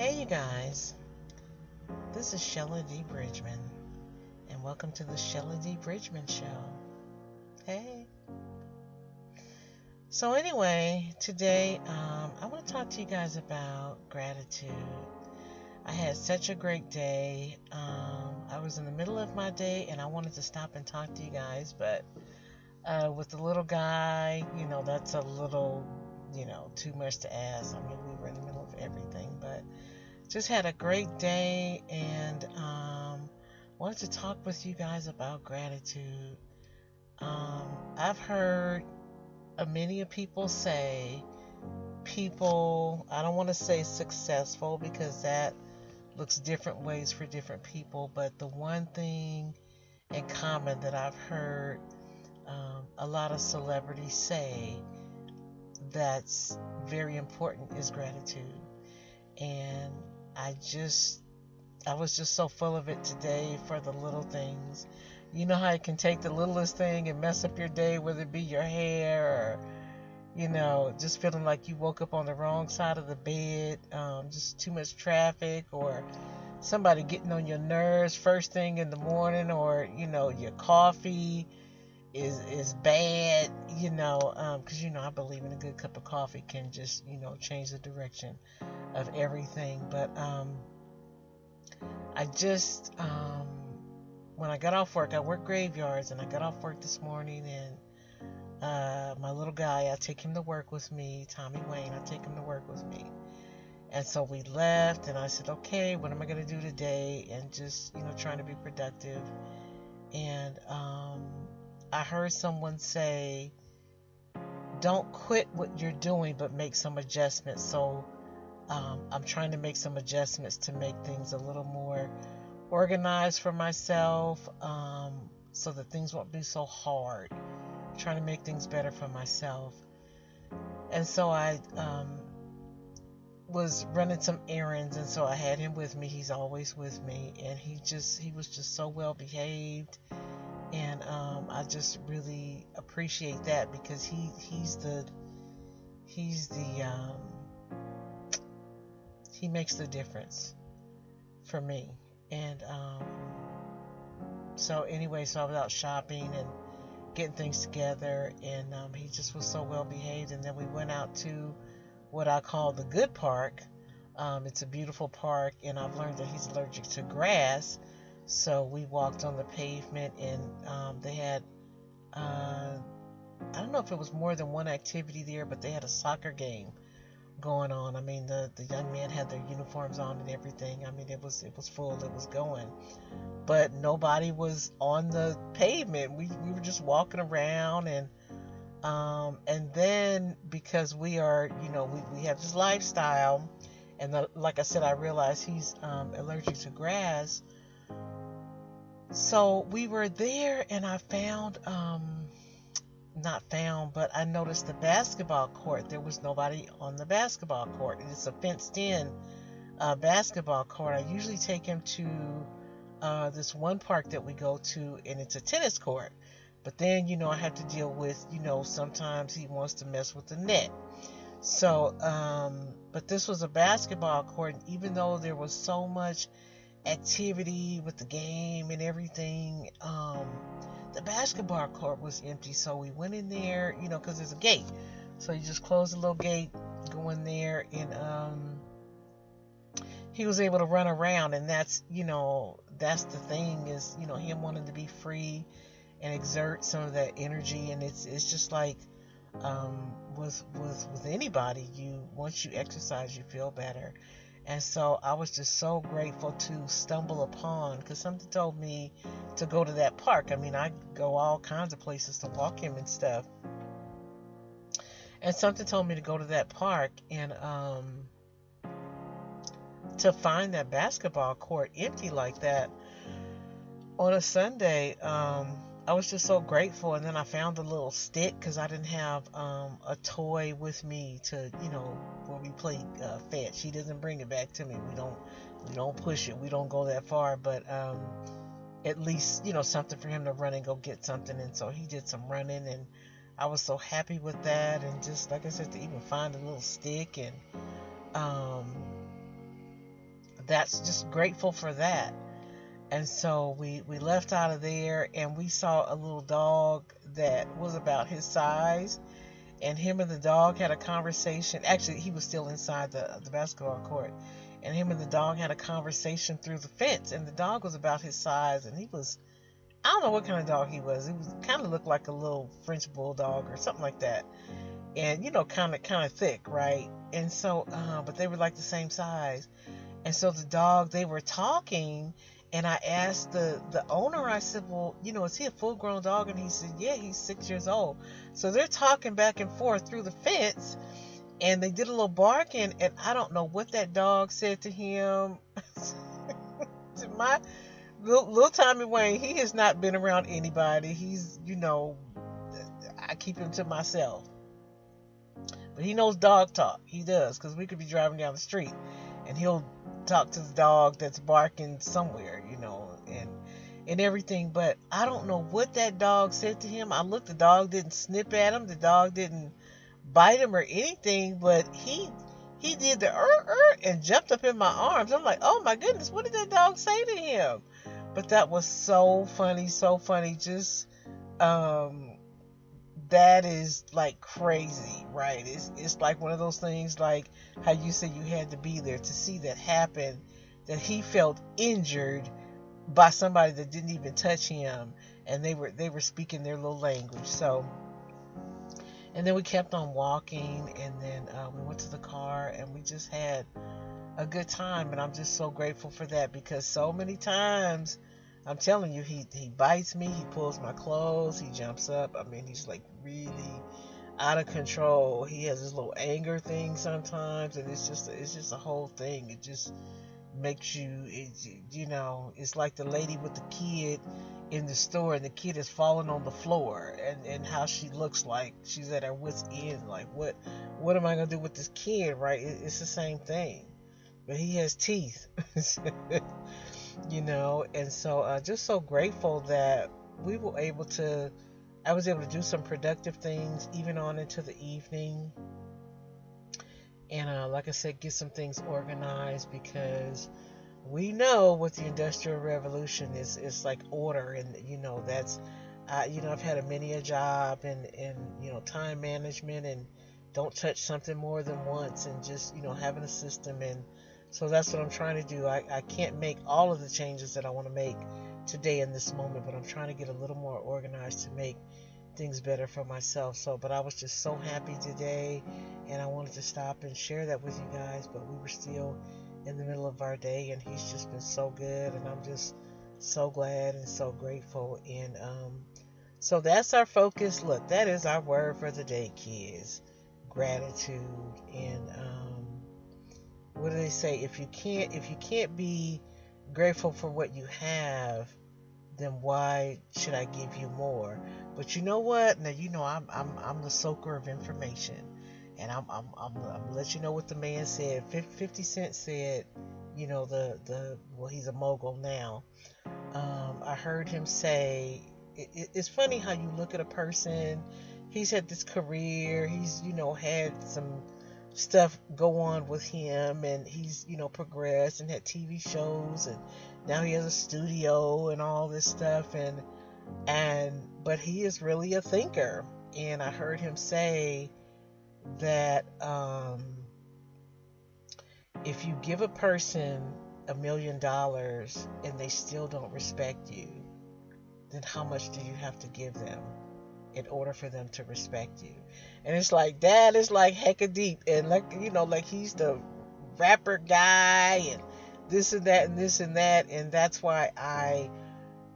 Hey, you guys, this is Shella D. Bridgman, and welcome to the Shella D. Bridgman Show. Hey. So, anyway, today I want to talk to you guys about gratitude. I had such a great day. I was in the middle of my day, and I wanted to stop and talk to you guys, but with the little guy, that's a little, too much to ask. I mean, we were in the middle of everything, but just had a great day and wanted to talk with you guys about gratitude. I've heard many people say I don't want to say successful because that looks different ways for different people, but the one thing in common that I've heard a lot of celebrities say that's very important is gratitude. And I was just so full of it today for the little things. You know how it can take the littlest thing and mess up your day, whether it be your hair or, just feeling like you woke up on the wrong side of the bed, just too much traffic, or somebody getting on your nerves first thing in the morning, or, your coffee is bad, because, I believe in a good cup of coffee can just, change the direction of everything. But I just, when I got off work, I work graveyards, and I got off work this morning, and my little guy, I take him to work with me, Tommy Wayne, I take him to work with me. And so we left, and I said, okay, what am I going to do today? And just, trying to be productive. And I heard someone say, don't quit what you're doing, but make some adjustments. So I'm trying to make some adjustments to make things a little more organized for myself, so that things won't be so hard. I'm trying to make things better for myself. And so I was running some errands, and so I had him with me. He's always with me, and he was just so well behaved. And I just really appreciate that because he makes the difference for me. And so I was out shopping and getting things together, and he just was so well behaved. And then we went out to what I call the good park. It's a beautiful park, and I've learned that he's allergic to grass. So we walked on the pavement, and they had, I don't know if it was more than one activity there, but they had a soccer game going on. I mean, the young men had their uniforms on and everything. I mean, it was full, it was going. But nobody was on the pavement. We were just walking around, and then because we are, we have this lifestyle, and like I said, I realized he's allergic to grass. So we were there, and I but I noticed the basketball court. There was nobody on the basketball court. It's a fenced-in basketball court. I usually take him to this one park that we go to, and it's a tennis court. But then, I have to deal with, sometimes he wants to mess with the net. So, but this was a basketball court, and even though there was so much activity with the game and everything, the basketball court was empty. So we went in there, because there's a gate. So you just close the little gate, go in there, and he was able to run around. And that's the thing is, him wanting to be free and exert some of that energy. And it's just like with anybody, once you exercise, you feel better. And so I was just so grateful to stumble upon, because something told me to go to that park. I mean, I go all kinds of places to walk him and stuff. And something told me to go to that park, and to find that basketball court empty like that on a Sunday, I was just so grateful. And then I found a little stick, because I didn't have a toy with me to, where we play fetch. He doesn't bring it back to me. We don't push it. We don't go that far. But at least, something for him to run and go get something. And so he did some running, and I was so happy with that. And just, like I said, to even find a little stick. And that's just grateful for that. And so we left out of there, and we saw a little dog that was about his size, and him and the dog had a conversation. Actually, he was still inside the basketball court, and him and the dog had a conversation through the fence, and the dog was about his size, and he was, I don't know what kind of dog he was. He was kind of looked like a little French bulldog or something like that, and kind of thick, right? And so, but they were like the same size. And so the dog, they were talking, and I asked the owner, I said, well, is he a full grown dog? And he said, yeah, he's 6 years old. So they're talking back and forth through the fence, and they did a little barking, and I don't know what that dog said to him. To my little Tommy Wayne, he has not been around anybody. He's, I keep him to myself. But he knows dog talk. He does, because we could be driving down the street, and he'll talk to the dog that's barking somewhere, and everything. But I don't know what that dog said to him. I looked, the dog didn't snip at him, the dog didn't bite him or anything, but he did the and jumped up in my arms. I'm like, oh my goodness, what did that dog say to him? But that was so funny, so funny. Just that is like crazy, right? It's like one of those things, like how you said you had to be there to see that happen, that he felt injured by somebody that didn't even touch him, and they were speaking their little language. So, and then we kept on walking, and then we went to the car, and we just had a good time. And I'm just so grateful for that, because so many times, I'm telling you, he bites me, he pulls my clothes, he jumps up. I mean, he's like really out of control. He has this little anger thing sometimes, and it's just a whole thing. It just makes you, it's like the lady with the kid in the store, and the kid is falling on the floor, and how she looks like she's at her wit's end, like what am I gonna do with this kid, right? It's the same thing, but he has teeth. And so just so grateful that I was able to do some productive things even on into the evening, and like I said, get some things organized, because we know with the Industrial Revolution it's like order, and that's I've had many a job, and time management, and don't touch something more than once, and just having a system. And so that's what I'm trying to do. I can't make all of the changes that I want to make today in this moment, but I'm trying to get a little more organized to make things better for myself. But I was just so happy today, and I wanted to stop and share that with you guys. But we were still in the middle of our day, and he's just been so good, and I'm just so glad and so grateful. And so that's our focus. Look, that is our word for the day, kids. Gratitude. And what do they say? If you can't be grateful for what you have, then why should I give you more? But you know what? Now I'm the soaker of information, and I'm gonna let you know what the man said. 50 Cent said, well, he's a mogul now. I heard him say, it's funny how you look at a person. He's had this career. He's had some stuff go on with him, and he's progressed and had TV shows, and now he has a studio and all this stuff, but he is really a thinker. And I heard him say that if you give a person $1 million and they still don't respect you, then how much do you have to give them in order for them to respect you? And it's like, that is like hecka deep, and like he's the rapper guy, and this and that and this and that. And that's why I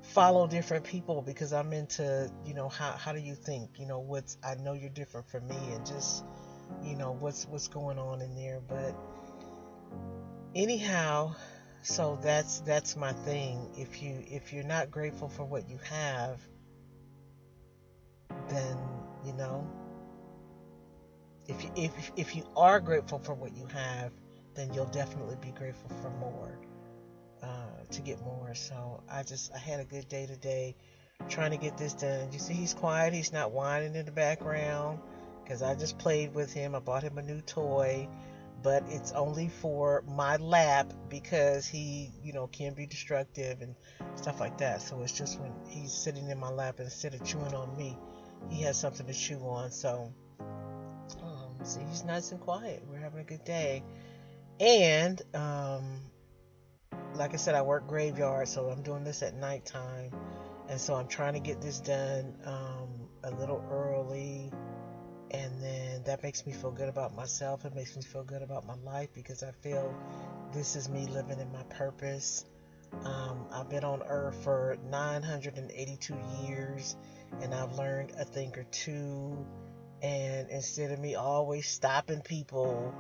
follow different people, because I'm into how do you think, I know you're different from me, and just what's going on in there. But anyhow, so that's my thing. If you're not grateful for what you have, then if you are grateful for what you have, then you'll definitely be grateful for more, to get more. So I had a good day today, trying to get this done. You see, he's quiet. He's not whining in the background, because I just played with him. I bought him a new toy. but it's only for my lap because he, can be destructive and stuff like that. So it's just when he's sitting in my lap, instead of chewing on me, he has something to chew on. So he's nice and quiet. We're having a good day. And like I said, I work graveyard, so I'm doing this at nighttime. And so I'm trying to get this done a little early. And then that makes me feel good about myself. It makes me feel good about my life because I feel this is me living in my purpose. I've been on earth for 982 years, and I've learned a thing or two. And instead of me always stopping people,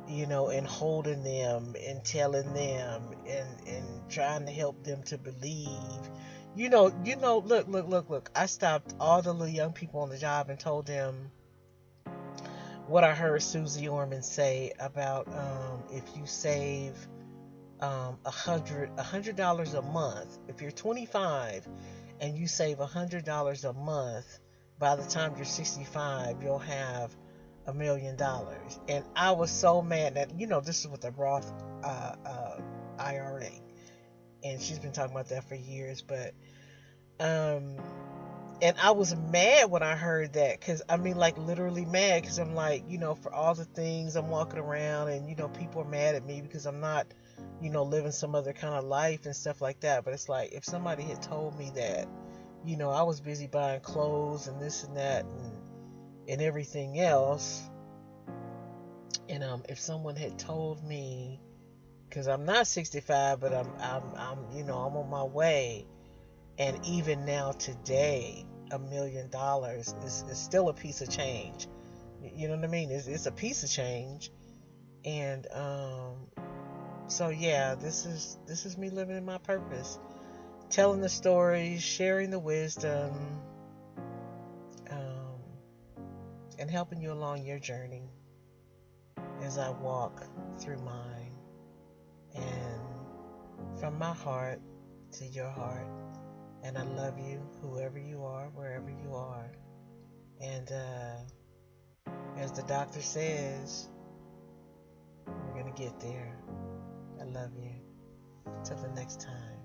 and holding them and telling them and trying to help them to believe, look. I stopped all the little young people on the job and told them what I heard Susie Orman say about if you save $100 a month. If you're 25 and you save $100 a month, by the time you're 65, you'll have $1 million. And I was so mad that this is with the Roth IRA, and she's been talking about that for years. But and I was mad when I heard that, because I mean, like, literally mad, because I'm like, for all the things I'm walking around, and people are mad at me because I'm not living some other kind of life and stuff like that. But it's like, if somebody had told me that I was busy buying clothes and this and that and everything else, and if someone had told me, because I'm not 65, but I'm on my way. And even now today, $1 million is still a piece of change. You know what I mean? It's a piece of change. And so yeah, this is me living in my purpose, telling the stories, sharing the wisdom, and helping you along your journey as I walk through mine. And from my heart to your heart. And I love you, whoever you are, wherever you are. And as the doctor says, we're going to get there. I love you. Till the next time.